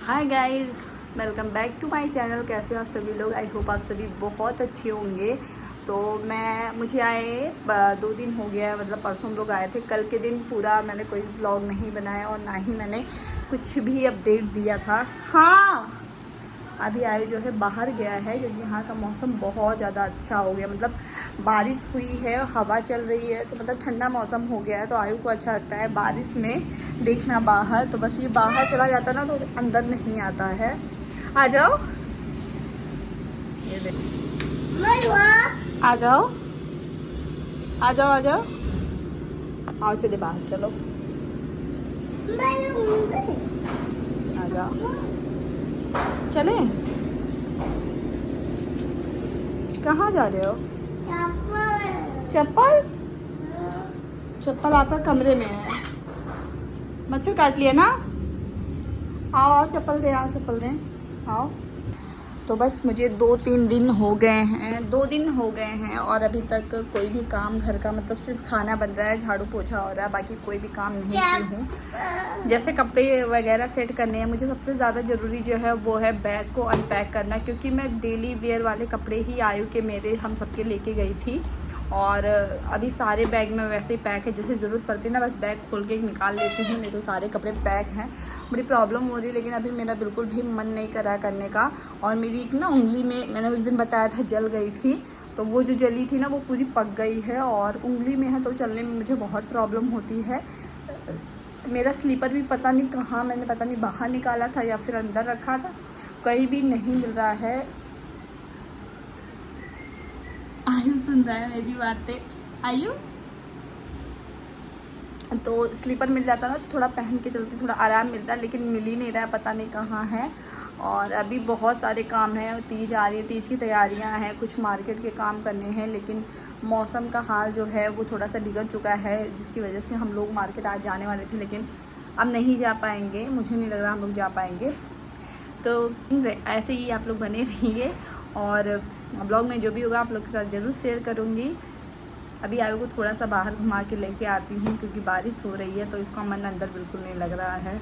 Hi guys, welcome back to my channel. कैसे हो आप सभी लोग? आई होप आप सभी बहुत अच्छे होंगे। तो मुझे आए 2 दिन हो गया है, मतलब परसों हम लोग आए थे। कल के दिन पूरा मैंने कोई व्लॉग नहीं बनाया और ना ही मैंने कुछ भी अपडेट दिया था। हाँ, अभी आयु जो है बाहर गया है क्योंकि यहाँ का मौसम बहुत ज़्यादा अच्छा हो गया। मतलब बारिश हुई है, हवा चल रही है, तो मतलब ठंडा मौसम हो गया है। तो आयु को अच्छा लगता है बारिश में देखना बाहर। तो बस ये बाहर चला जाता ना तो अंदर नहीं आता है। आ जाओ, ये देखो, आ जाओ आ जाओ आ जाओ, आओ चले बाहर, चलो आ जाओ, चले। कहाँ जा रहे हो? चप्पल चप्पल आपका कमरे में है। मच्छर काट लिया ना? आओ आओ, चप्पल दे, आओ चप्पल दे, आओ। तो बस मुझे 2-3 दिन हो गए हैं, 2 दिन हो गए हैं और अभी तक कोई भी काम घर का, मतलब सिर्फ खाना बन रहा है, झाड़ू पोछा हो रहा है, बाकी कोई भी काम नहीं की हूँ। जैसे कपड़े वगैरह सेट करने हैं, मुझे सबसे ज़्यादा ज़रूरी जो है वो है बैग को अनपैक करना, क्योंकि मैं डेली वेयर वाले कपड़े ही आयु के मेरे हम सबके लेके गई थी। और अभी सारे बैग में वैसे ही पैक है, जैसे ज़रूरत पड़ती है ना बस बैग खोल के निकाल लेती हूँ, नहीं तो सारे कपड़े पैक हैं। बड़ी प्रॉब्लम हो रही है, लेकिन अभी मेरा बिल्कुल भी मन नहीं करा करने का। और मेरी एक ना उंगली में, मैंने उस दिन बताया था जल गई थी, तो वो जो जली थी ना वो पूरी पक गई है और उंगली में है, तो चलने में मुझे बहुत प्रॉब्लम होती है। मेरा स्लीपर भी पता नहीं कहाँ, मैंने पता नहीं बाहर निकाला था या फिर अंदर रखा था, कहीं भी नहीं मिल रहा है। आयु सुन रहा है मेरी बातें? आयु, तो स्लीपर मिल जाता ना तो थोड़ा पहन के चलती, थोड़ा आराम मिलता है, लेकिन मिल ही नहीं रहा है, पता नहीं कहाँ है। और अभी बहुत सारे काम हैं, तीज आ रही है, तीज की तैयारियां हैं, कुछ मार्केट के काम करने हैं, लेकिन मौसम का हाल जो है वो थोड़ा सा बिगड़ चुका है, जिसकी वजह से हम लोग मार्केट आज जाने वाले थे, लेकिन अब नहीं जा पाएंगे। मुझे नहीं लग रहा हम लोग जा पाएंगे। तो ऐसे ही आप लोग बने रहिए और ब्लॉग में जो भी होगा आप लोग के साथ ज़रूर शेयर करूँगी। अभी आयु को थोड़ा सा बाहर घुमा के लेके आती हूँ क्योंकि बारिश हो रही है, तो इसका मन अंदर बिल्कुल नहीं लग रहा है।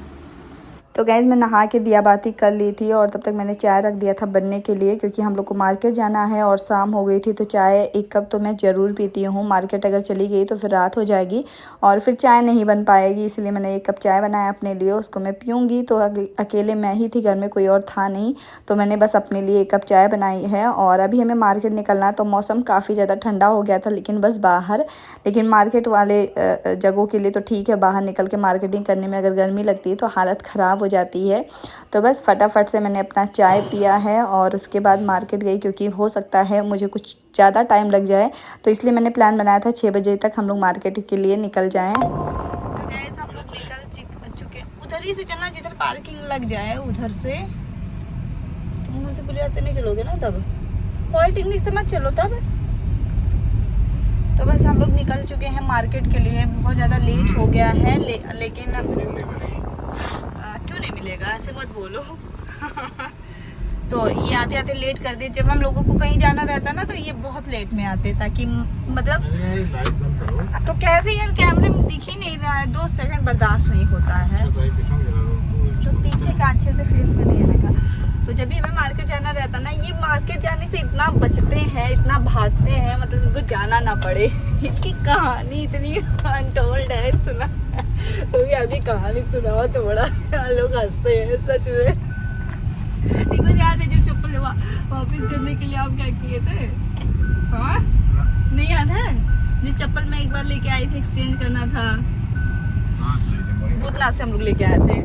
तो गैस मैं नहा के दिया बाती कर ली थी और तब तक मैंने चाय रख दिया था बनने के लिए, क्योंकि हम लोग को मार्केट जाना है और शाम हो गई थी। तो चाय 1 कप तो मैं ज़रूर पीती हूँ। मार्केट अगर चली गई तो फिर रात हो जाएगी और फिर चाय नहीं बन पाएगी, इसलिए मैंने 1 कप चाय बनाया अपने लिए, उसको मैं पीऊँगी। तो अकेले मैं ही थी, घर में कोई और था नहीं, तो मैंने बस अपने लिए 1 कप चाय बनाई है। और अभी हमें मार्केट निकलना है, तो मौसम काफ़ी ज़्यादा ठंडा हो गया था, लेकिन बस बाहर, लेकिन मार्केट वाले जगहों के लिए तो ठीक है, बाहर निकल के मार्केटिंग करने में अगर गर्मी लगती है तो हालत ख़राब हो जाती है। तो बस फटाफट से मैंने अपना चाय पिया है और उसके बाद मार्केट गई, क्योंकि हो सकता है मुझे कुछ ज़्यादा टाइम लग जाए, तो इसलिए मैंने प्लान बनाया था 6 बजे तक हम लोग मार्केट के लिए निकल जाएं। तो गाइस हम लोग निकल चुके, उधर ही से चलना जिधर पार्किंग लग जाए, उधर से। तुम मुझसे बोले ऐसे नहीं चलोगे ना, तब पॉलिटेक्निक से मत चलो तब। तो बस हम लोग निकल चुके हैं मार्केट के लिए। बहुत ज़्यादा लेट हो गया है, लेकिन क्यों नहीं मिलेगा, ऐसे मत बोलो। तो ये आते आते लेट कर दिए। जब हम लोगों को कहीं जाना रहता ना तो ये बहुत लेट में आते, ताकि मतलब तो कैसे यार, कैमरे में दिख ही नहीं रहा है, 2 सेकंड बर्दाश्त नहीं होता है, तो पीछे का अच्छे से फेस में नहीं आएगा। तो जब भी हमें मार्केट जाना रहता ना, ये मार्केट जाने से इतना बचते हैं, इतना भागते हैं, मतलब इनको जाना ना पड़े। इनकी कहानी इतनी अनटोल्ड है, सुना तो भी अभी कहानी सुनाओ तो बड़ा लोग हंसते हैं सच में। एक बार याद है जब चप्पल वापस करने के लिए आप क्या किए थे? हाँ, नहीं याद है? जो चप्पल मैं एक बार लेके आई थी, एक्सचेंज करना था, भूतनाथ से हम लोग लेके आए थे।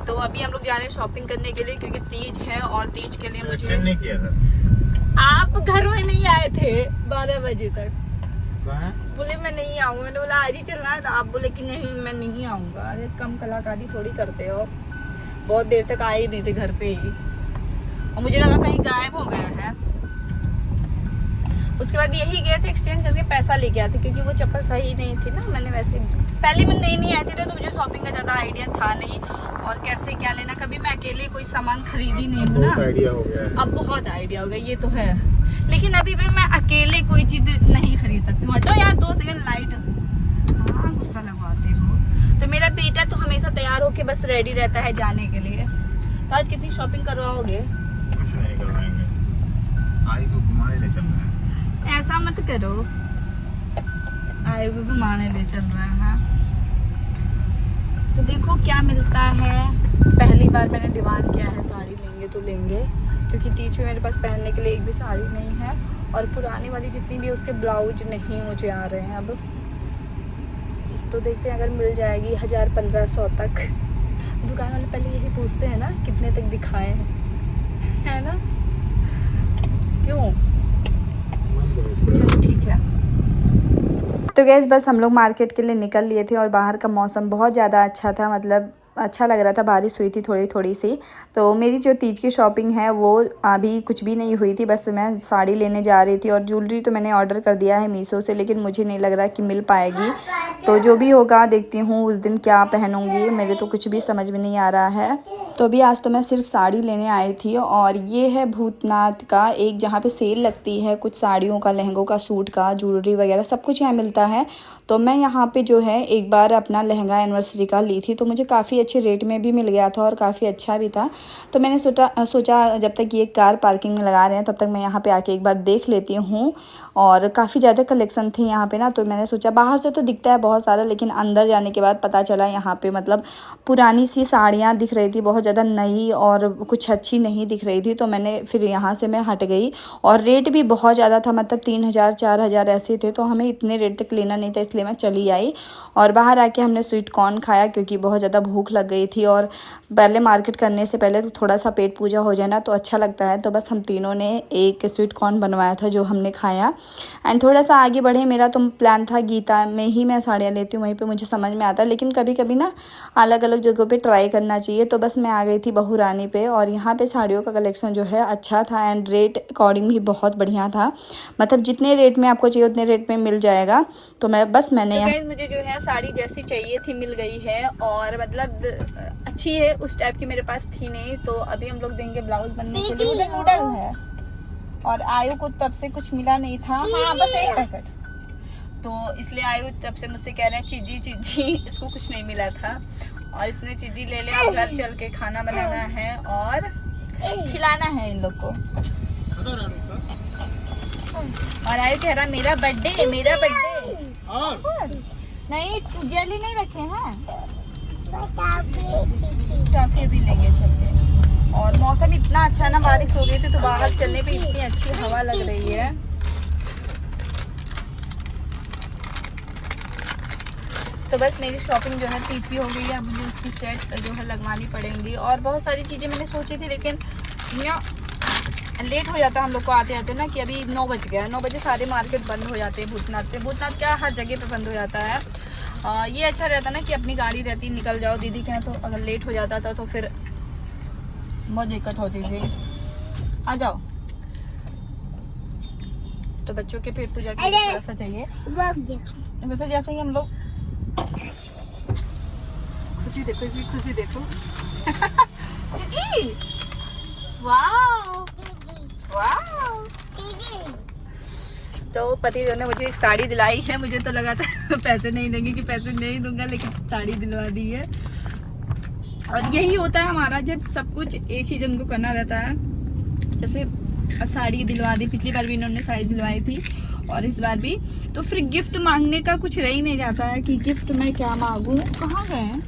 तो अभी हम लोग जा रहे हैं शॉपिंग करने के लिए, क्योंकि तीज है और तीज के लिए मुझे नहीं किया था। आप घर में नहीं आए थे 12 बजे तक, बोले मैं नहीं आऊँगा। मैंने बोला आज ही चलना है, तो आप बोले कि नहीं मैं नहीं आऊँगा। अरे कम कलाकारी थोड़ी करते हो, बहुत देर तक आए ही नहीं थे घर पे ही, और मुझे लगा कहीं गायब हो गया है। उसके बाद यही गए थे एक्सचेंज करके पैसा लेके आते, क्योंकि वो चप्पल सही नहीं थी ना। मैंने वैसे पहले मैं नहीं आई थी ना, तो मुझे शॉपिंग का ज़्यादा आइडिया था नहीं, और कैसे क्या लेना, कभी मैं अकेले कोई सामान खरीदी नहीं हूँ ना। आइडिया हो गया है। अब बहुत आइडिया हो गया, ये तो है, लेकिन अभी भी मैं अकेले कोई चीज़ नहीं खरीद सकती हूँ। हटो यार 2 सेकंड, लाइट, हाँ गुस्सा लगवाते हो। तो मेरा बेटा तो हमेशा तैयार होके बस रेडी रहता है जाने के लिए। तो आज कितनी शॉपिंग करवाओगे? कुछ नहीं करवाएंगे, आई को घुमाने ले चल रहे हैं। ऐसा मत करो, आयु को घुमाने ले चल रहा है। तो देखो क्या मिलता है। पहली बार मैंने डिमांड किया है साड़ी लेंगे तो लेंगे, क्योंकि तीज में मेरे पास पहनने के लिए एक भी साड़ी नहीं है, और पुरानी वाली जितनी भी उसके ब्लाउज नहीं मुझे आ रहे हैं अब। तो देखते हैं अगर मिल जाएगी 1000-1500 तक। दुकान वाले पहले यही पूछते हैं ना कितने तक दिखाए हैं, है ना? क्यों? चलो ठीक है। तो गैस बस हम लोग मार्केट के लिए निकल लिए थे और बाहर का मौसम बहुत ज़्यादा अच्छा था, मतलब अच्छा लग रहा था। बारिश हुई थी थोड़ी थोड़ी सी। तो मेरी जो तीज की शॉपिंग है वो अभी कुछ भी नहीं हुई थी, बस मैं साड़ी लेने जा रही थी। और ज्वेलरी तो मैंने ऑर्डर कर दिया है मीशो से, लेकिन मुझे नहीं लग रहा कि मिल पाएगी। तो जो भी होगा देखती हूँ उस दिन क्या पहनूंगी, मेरे तो कुछ भी समझ में नहीं आ रहा है। तो अभी आज तो मैं सिर्फ साड़ी लेने आई थी। और ये है भूतनाथ का एक जहाँ पे सेल लगती है कुछ साड़ियों का, लहंगों का, सूट का, ज्वेलरी वगैरह सब कुछ यहाँ मिलता है। तो मैं यहाँ पे जो है एक बार अपना लहंगा एनिवर्सरी का ली थी, तो मुझे काफ़ी अच्छे रेट में भी मिल गया था और काफ़ी अच्छा भी था। तो मैंने सोचा जब तक ये कार पार्किंग में लगा रहे हैं तब तक मैं यहाँ पे आके एक बार देख लेती हूँ। और काफ़ी ज़्यादा कलेक्शन थी यहाँ पे ना, तो मैंने सोचा बाहर से तो दिखता है बहुत सारा, लेकिन अंदर जाने के बाद पता चला यहाँ पे मतलब पुरानी सी साड़ियाँ दिख रही थी, बहुत ज़्यादा नई और कुछ अच्छी नहीं दिख रही थी। तो मैंने फिर यहाँ से मैं हट गई। और रेट भी बहुत ज़्यादा था, मतलब 3000-4000 ऐसे थे। तो हमें इतने रेट तक लेना नहीं था, इसलिए मैं चली आई। और बाहर आके हमने स्वीट कॉर्न खाया, क्योंकि बहुत ज़्यादा भूख लग गई थी। और पहले मार्केट करने से पहले तो थोड़ा सा पेट पूजा हो जाए ना तो अच्छा लगता है। तो बस हम तीनों ने एक स्वीट कॉर्न बनवाया था जो हमने खाया। एंड थोड़ा सा आगे बढ़े, मेरा तो प्लान था गीता में ही मैं साड़ियाँ लेती हूँ, वहीं पे मुझे समझ में आता है। लेकिन कभी कभी ना अलग अलग जगहों पे ट्राई करना चाहिए। तो बस मैं आ गई थी बहू रानी पे, और यहाँ पे साड़ियों का कलेक्शन जो है अच्छा था एंड रेट अकॉर्डिंग भी बहुत बढ़िया था। मतलब जितने रेट में आपको चाहिए उतने रेट में मिल जाएगा। तो मैंने मुझे जो है साड़ी जैसी चाहिए थी मिल गई है, और मतलब अच्छी है, उस टाइप की मेरे पास थी नहीं। तो अभी हम लोग देंगे ब्लाउज बनने के लिए। नूडल है, और आयु को तब से कुछ मिला नहीं था। हाँ बस एक पैकेट, तो इसलिए आयु तब से मुझसे कह रहे हैं चीजी इसको कुछ नहीं मिला था। और इसने चीजी ले लिया, घर चल के खाना बनाना है और खिलाना है इन लोग को। और आयु कह रहा मेरा बर्थडे नहीं, जेली नहीं रखे हैं, टॉफी भी लेंगे चल के। और मौसम इतना अच्छा ना, बारिश हो गई थी तो बाहर चलने पे इतनी अच्छी हवा लग रही है। तो बस मेरी शॉपिंग जो है पीछे हो गई है। अब मुझे उसकी सेट जो है लगवानी पड़ेंगी। और बहुत सारी चीज़ें मैंने सोची थी, लेकिन लेट हो जाता हम लोग को आते आते ना, कि अभी 9 बज गया। 9 बजे सारे मार्केट बंद हो जाते हैं भूतनाथ पे। भूतनाथ क्या हर जगह पे बंद हो जाता है। ये अच्छा रहता ना कि अपनी गाड़ी रहती, निकल जाओ। दीदी के यहाँ तो अगर लेट हो जाता था तो फिर बहुत दिक्कत होती थी। आ जाओ। तो बच्चों के पेट पूजा के लिए थोड़ा सा चाहिए। वैसे जैसे ही हम लोग खुशी देखो, इसकी खुशी देखो। जीजी वाओ वाओ। तो पति ने मुझे एक साड़ी दिलाई है। मुझे तो लगा था पैसे नहीं देंगे, कि पैसे नहीं दूंगा, लेकिन साड़ी दिलवा दी है। और यही होता है हमारा, जब सब कुछ एक ही जन को करना रहता है। जैसे साड़ी दिलवा दी, पिछली बार भी इन्होंने साड़ी दिलवाई थी और इस बार भी। तो फिर गिफ्ट मांगने का कुछ रह ही नहीं जाता है कि गिफ्ट में क्या मांगू। कहाँ गए?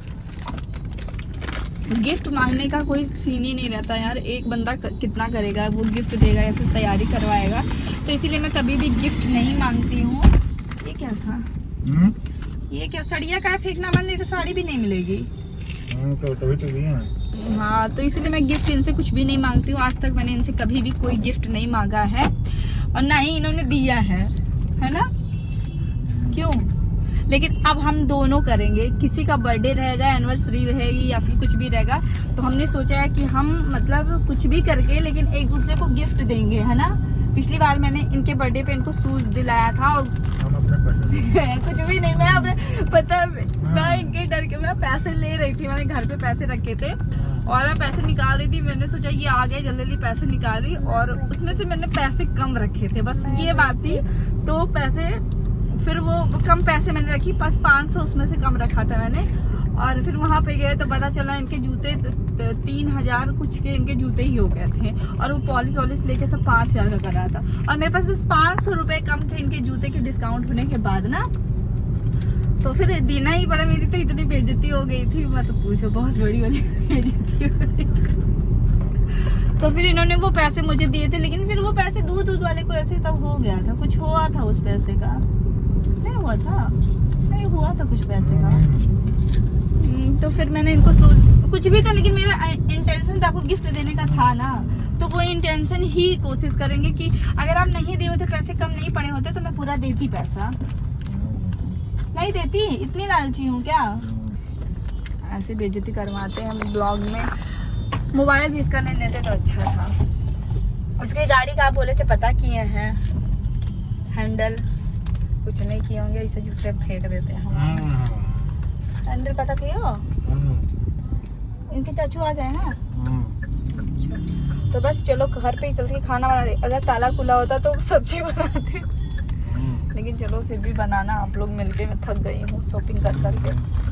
गिफ्ट मांगने का कोई सीन ही नहीं रहता यार। एक बंदा कितना करेगा, वो गिफ्ट देगा या फिर तैयारी करवाएगा। तो इसीलिए मैं कभी भी गिफ्ट नहीं मांगती हूँ। ये क्या था? ये क्या सड़िया का फेंकना बंद है तो साड़ी भी नहीं मिलेगी। हाँ, तो इसलिए मैं गिफ्ट इनसे कुछ भी नहीं मांगती हूँ। आज तक मैंने इनसे कभी भी कोई गिफ्ट नहीं मांगा है, और ना ही इन्होंने दिया है ना? क्यों? लेकिन अब हम दोनों करेंगे। किसी का बर्थडे रहेगा, एनिवर्सरी रहेगी या फिर कुछ भी रहेगा, तो हमने सोचा है कि हम मतलब कुछ भी करके लेकिन एक दूसरे को गिफ्ट देंगे, है ना? पिछली बार मैंने इनके बर्थडे पे इनको शूज दिलाया था और कुछ भी नहीं। मैं अपने पता मैं इनके डर के मैं पैसे ले रही थी। मैंने घर पे पैसे रखे थे और मैं पैसे निकाल रही थी। मैंने सोचा ये आ गए, जल्दी जल्दी पैसे निकाल रही, और उसमें से मैंने पैसे कम रखे थे, बस ये बात थी। तो पैसे फिर वो कम पैसे मैंने रखी, बस 500 उसमें से कम रखा था मैंने। और फिर वहाँ पे गए तो पता चला इनके जूते 3000 कुछ के इनके जूते ही हो गए थे, और वो पॉलिश वॉलिश लेके सब 5000 का कर रहा था, और मेरे पास बस 500 रुपये कम थे इनके जूते के डिस्काउंट होने के बाद ना, तो फिर देना ही पड़ा। मेरी तो इतनी बेइज्जती हो गई थी, मत पूछो, बहुत बड़ी वाली बेइज्जती हो गई। तो फिर इन्होंने वो पैसे मुझे दिए थे, लेकिन फिर वो पैसे दूध वाले को ऐसे तब हो गया था, कुछ हुआ था उस पैसे का, नहीं हुआ था, नहीं हुआ था कुछ पैसे का। तो फिर मैंने इनको कुछ भी था, लेकिन मेरा इंटेंशन था आपको गिफ्ट देने का था ना, तो वो इंटेंशन ही कोशिश करेंगे कि अगर आप नहीं दिए होते, पैसे कम नहीं पड़े होते तो मैं पूरा देती पैसा, नहीं देती, इतनी लालची हूँ क्या? ऐसे बेइज्जती करवाते हैं हम ब्लॉग में। मोबाइल भी इसका नहीं लेते तो अच्छा था। इसकी गाड़ी का आप बोले थे पता किए हैं, हैंडल कुछ नहीं किए होंगे, इसे जूते फेंक देते हैं हम। हैंडल पता किए हो? इनके चाचू आ गए हैं। अच्छा, तो बस चलो घर पे ही चल के खाना बना दे। अगर ताला खुला होता तो सब्जी बनाते, लेकिन चलो फिर भी बनाना, आप लोग मिलके मैं थक गई हूँ शॉपिंग कर करके।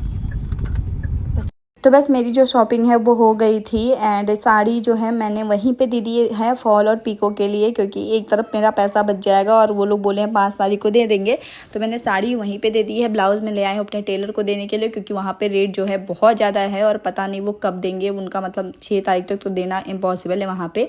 तो बस मेरी जो शॉपिंग है वो हो गई थी, एंड साड़ी जो है मैंने वहीं पे दे दी है फॉल और पीको के लिए, क्योंकि एक तरफ मेरा पैसा बच जाएगा और वो लोग बोले हैं 5 तारीख को दे देंगे, तो मैंने साड़ी वहीं पे दे दी है। ब्लाउज़ में ले आए हूँ अपने टेलर को देने के लिए, क्योंकि वहाँ पे रेट जो है बहुत ज़्यादा है और पता नहीं वो कब देंगे, उनका मतलब 6 तारीख तक तो देना इम्पॉसिबल है वहाँ पर।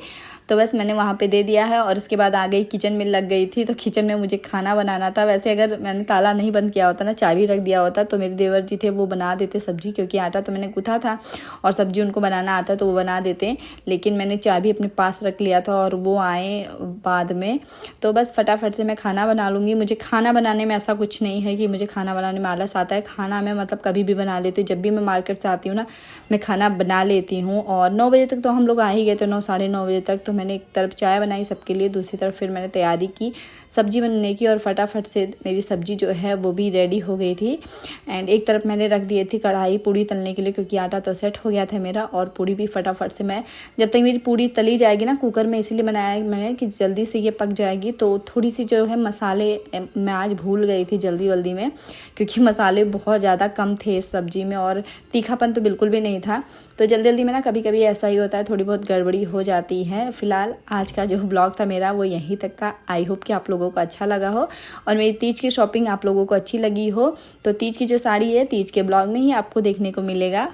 तो बस मैंने वहाँ पर दे दिया है, और उसके बाद आ गई किचन में लग गई थी। तो किचन में मुझे खाना बनाना था। वैसे अगर मैंने ताला नहीं बंद किया होता ना, चाबी रख दिया होता, तो मेरे देवर जी थे वो बना देते सब्जी, क्योंकि आटा तो मैंने गूथा था और सब्जी उनको बनाना आता तो वो बना देते, लेकिन मैंने चाबी अपने पास रख लिया था और वो आए बाद में। तो बस फटाफट से मैं खाना बना लूँगी। मुझे खाना बनाने में ऐसा कुछ नहीं है कि मुझे खाना बनाने में आलस आता है। खाना मैं मतलब कभी भी बना लेती हूँ, जब भी मैं मार्केट से आती हूँ ना मैं खाना बना लेती हूँ। और 9 बजे तक तो हम लोग आ ही गए थे, 9 साढ़े 9 बजे तक। तो मैंने एक तरफ चाय बनाई सबके लिए, दूसरी तरफ फिर मैंने तैयारी की सब्जी बनने की, और फटाफट से मेरी सब्जी जो है वो भी रेडी हो गई थी। एंड एक तरफ मैंने रख दिए थी कढ़ाई पूड़ी तलने के लिए, क्योंकि आटा तो सेट हो गया था मेरा, और पूड़ी भी फटाफट से मैं जब तक मेरी पूड़ी तली जाएगी ना, कुकर में इसीलिए बनाया मैंने कि जल्दी से ये पक जाएगी। तो थोड़ी सी जो है मसाले मैं आज भूल गई थी जल्दी में, क्योंकि मसाले बहुत ज़्यादा कम थे इस सब्जी में और तीखापन तो बिल्कुल भी नहीं था। तो जल्दी में ना कभी कभी ऐसा ही होता है, थोड़ी बहुत गड़बड़ी हो जाती है। फिलहाल आज का जो ब्लॉग था मेरा वो यहीं तक था। आई होप कि आप लोगों को अच्छा लगा हो और मेरी तीज की शॉपिंग आप लोगों को अच्छी लगी हो। तो तीज की जो साड़ी है तीज के ब्लॉग में ही आपको देखने को मिलेगा।